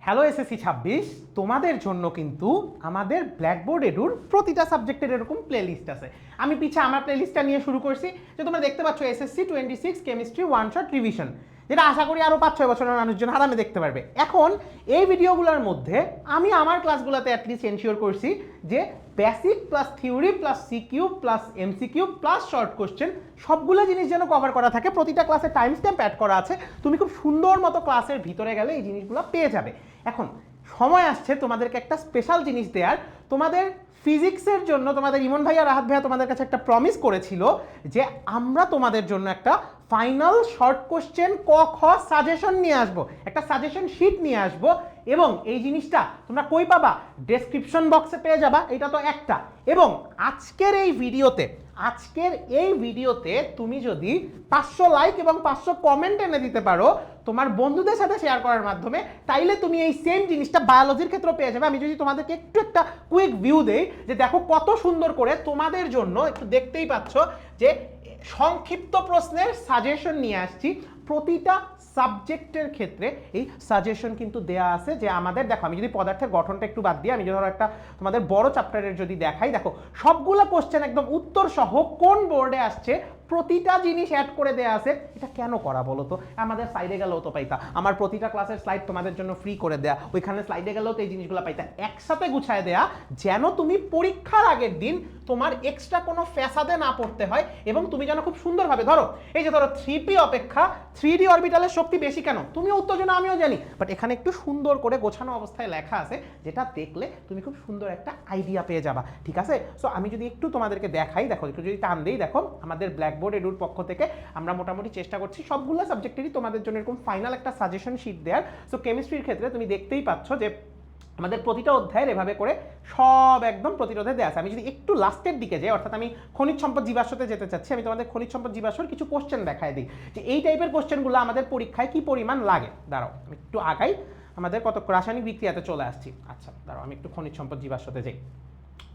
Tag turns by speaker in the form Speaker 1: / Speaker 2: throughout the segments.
Speaker 1: Hello SSC 26 তোমাদের জন্য কিন্তু আমাদের ব্ল্যাকবোর্ড এডুর প্রতিটা সাবজেক্টের এরকম প্লেলিস্ট আছে। আমি পিছে আমার প্লেলিস্টটা নিয়ে শুরু করছি, যে তোমরা দেখতে পাচ্ছ SSC 26 chemistry one shot revision, যেটা আশা করি আরও 5-6 বছরের মানুষজন আরামে দেখতে পারবে। এখন এই ভিডিওগুলোর মধ্যে আমি আমার ক্লাসগুলোতে অ্যাটলিস্ট এনশিওর করছি যে basic plus theory plus CQ plus MCQ plus short question সবগুলো জিনিস যেন কভার করা থাকে। প্রতিটা ক্লাসে টাইম স্ট্যাম্প অ্যাড করা আছে, তুমি খুব সুন্দর মতো ক্লাসের ভিতরে গেলে এই জিনিসগুলো পেয়ে যাবে। এখন সময় আসছে তোমাদেরকে একটা স্পেশাল জিনিস দেওয়ার। তোমাদের ফিজিক্সের জন্য তোমাদের ইমন ভাইয়া রাহাত ভাইয়া তোমাদের কাছে একটা প্রমিস করেছিল যে আমরা তোমাদের জন্য একটা ফাইনাল শর্ট কোশ্চেন ক খ সাজেশন নিয়ে আসবো, একটা সাজেশন শিট নিয়ে আসবো। এবং এই জিনিসটা তোমরা কই পাবা? ডেসক্রিপশন বক্সে পেয়ে যাবা, এটা তো একটা। এবং আজকের এই ভিডিওতে তুমি যদি 500 লাইক এবং 500 কমেন্ট এনে দিতে পারো তোমার বন্ধুদের সাথে শেয়ার করার মাধ্যমে, তাইলে তুমি এই সেম জিনিসটা বায়োলজির ক্ষেত্রে পেয়ে যাবে। আমি যদি তোমাদেরকে একটু একটা কুইক ভিউ দেই, যে দেখো কত সুন্দর করে তোমাদের জন্য, একটু দেখতেই পাচ্ছ যে সংক্ষিপ্ত প্রশ্নের সাজেশন নিয়ে আসছি। প্রতিটা সাবজেক্টের ক্ষেত্রে এই সাজেশন কিন্তু দেয়া আছে। যে আমাদের দেখো, আমি যদি পদার্থের গঠনটা একটু বাদ দিই, আমি ধরো একটা তোমাদের বড় চ্যাপ্টারের যদি দেখাই, দেখো সবগুলো কোশ্চেন একদম উত্তর সহ কোন বোর্ডে আসছে প্রতিটা জিনিস অ্যাড করে দেয়া আছে। এটা কেন করা বলো তো? আমাদের সাইডে গেলেও তো পাইতা, আমার প্রতিটা ক্লাসের স্লাইড তোমাদের জন্য ফ্রি করে দেয়া, ওইখানে স্লাইডে গেলেও তো এই জিনিসগুলো পাইতা। একসাথে গুছায় দেয়া যেন তুমি পরীক্ষার আগের দিন তোমার এক্সট্রা কোনো ফ্যাসাদে না পড়তে হয়, এবং তুমি যেন খুব সুন্দরভাবে ধরো, এই যে ধরো 3p অপেক্ষা 3d অরবিটালের শক্তি বেশি কেন, তুমিও উত্তর জন্য আমিও জানি, বাট এখানে একটু সুন্দর করে গোছানো অবস্থায় লেখা আছে, যেটা দেখলে তুমি খুব সুন্দর একটা আইডিয়া পেয়ে যাবা। ঠিক আছে? সো আমি যদি একটু তোমাদেরকে দেখাই, দেখো একটু যদি টান দেই, দেখো আমাদের ব্ল্যাকবোর্ড এডুর পক্ষ থেকে আমরা মোটামুটি চেষ্টা করছি সবগুলো সাবজেক্টেরই তোমাদের জন্য এরকম ফাইনাল একটা সাজেশন শিট দেওয়ার। সো কেমিস্ট্রির ক্ষেত্রে তুমি দেখতেই পাচ্ছ যে আমাদের প্রতিটা অধ্যায়ের এভাবে করে সব একদম প্রতিটা অধ্যায় দেওয়া আছে। আমি যদি একটু লাস্টের দিকে যাই, অর্থাৎ আমি খনিজ সম্পদ জীবাশ্মতে যেতে চাচ্ছি, আমি তোমাদের খনিজ সম্পদ জীবাশ্মর কিছু কোশ্চেন দেখায় দিই যে এই টাইপের কোশ্চেনগুলো আমাদের পরীক্ষায় কি পরিমাণ লাগে। দাঁড়াও আমি একটু আগাই, আমাদের কত রাসায়নিক বিক্রিয়াতে চলে আসছি। আচ্ছা দাঁড়াও আমি একটু খনিজ সম্পদ জীবাশ্মতে যাই।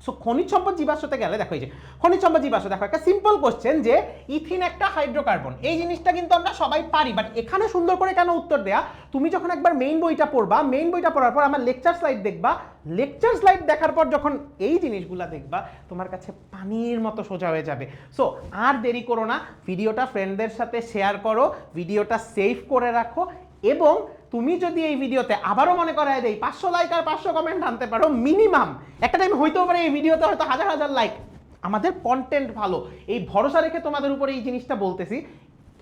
Speaker 1: সো খনিজ সম্পদ জীবাশ্মতে গেলে দেখো, এই যে খনিজ সম্পদ জীবাশ্ম, দেখো একটা সিম্পল কোশ্চেন যে ইথিন একটা হাইড্রোকার্বন, এই জিনিসটা কিন্তু আমরা সবাই পারি, বাট এখানে সুন্দর করে কেন উত্তর দেয়া? তুমি যখন একবার মেইন বইটা পড়বা, মেইন বইটা পড়ার পর আমার লেকচার স্লাইড দেখবা, লেকচার স্লাইড দেখার পর যখন এই জিনিসগুলো দেখবা, তোমার কাছে পানির মতো সোজা হয়ে যাবে। সো আর দেরি করো না, ভিডিওটা ফ্রেন্ডদের সাথে শেয়ার করো, ভিডিওটা সেভ করে রাখো, এবং তুমি যদি এই ভিডিওতে আবারও মনে করায় দেই 500 লাইক আর 500 কমেন্ট আনতে পারো, মিনিমাম একটা টাইম হইতেও পারে এই ভিডিওতে হয়তো হাজার হাজার লাইক, আমাদের কন্টেন্ট ভালো, এই ভরসা রেখে তোমাদের উপরে এই জিনিসটা বলতেছি।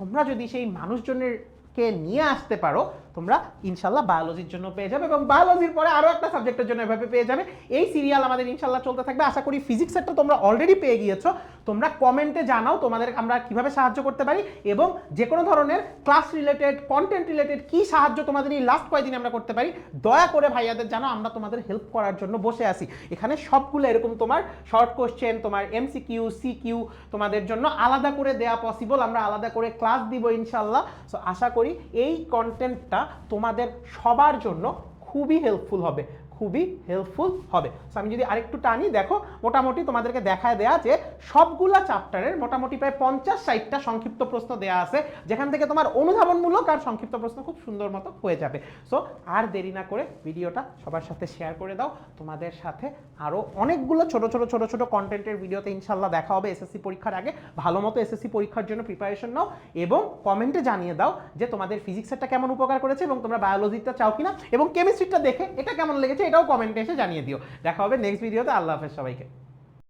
Speaker 1: তোমরা যদি সেই মানুষজনেরকে নিয়ে আসতে পারো, তোমরা ইনশাল্লাহ বায়োলজির জন্য পেয়ে যাবে, এবং বায়োলজির পরে আরও একটা সাবজেক্টের জন্য এভাবে পেয়ে যাবে। এই সিরিয়াল আমাদের ইনশাল্লাহ চলতে থাকবে। আশা করি ফিজিক্সেরটা তোমরা অলরেডি পেয়ে গিয়েছো। তোমরা কমেন্টে জানাও তোমাদের আমরা কিভাবে সাহায্য করতে পারি, এবং যে কোনো ধরনের ক্লাস রিলেটেড, কন্টেন্ট রিলেটেড কি সাহায্য তোমাদের এই লাস্ট কয়েকদিনে আমরা করতে পারি, দয়া করে ভাইয়াদের জানাও, আমরা তোমাদের হেল্প করার জন্য বসে আছি। এখানে সবগুলো এরকম তোমার শর্ট কোশ্চেন, তোমার এমসিকিউ, সিকিউ তোমাদের জন্য আলাদা করে দেয়া পসিবল, আমরা আলাদা করে ক্লাস দিব ইনশাল্লাহ। সো আশা করি এই কন্টেন্টটা তোমাদের সবার জন্য খুবই হেল্পফুল হবে। সো আমি যদি আরেকটু টানি, দেখো মোটামুটি তোমাদেরকে দেখায় দেয়া যে সবগুলা চ্যাপ্টারের মোটামুটি প্রায় 50-60টা সংক্ষিপ্ত প্রশ্ন দেয়া আছে, যেখান থেকে তোমার অনুধাবনমূলক আর সংক্ষিপ্ত প্রশ্ন খুব সুন্দর মতো হয়ে যাবে। সো আর দেরি না করে ভিডিওটা সবার সাথে শেয়ার করে দাও। তোমাদের সাথে আরও অনেকগুলো ছোট ছোট কন্টেন্টের ভিডিওতে ইনশাল্লাহ দেখা হবে এসএসসি পরীক্ষার আগে। ভালো মতো এসএসসি পরীক্ষার জন্য প্রিপারেশন নাও, এবং কমেন্টে জানিয়ে দাও যে তোমাদের ফিজিক্সেরটা কেমন উপকার করেছে, এবং তোমরা বায়োলজিটা চাও কিনা, এবং কেমিস্ট্রিটা দেখে এটা কেমন লেগেছে এটাও কমেন্টে এসে জানিয়ে দিও। দেখা হবে নেক্সট ভিডিওতে। আল্লাহ হাফেজ সবাইকে।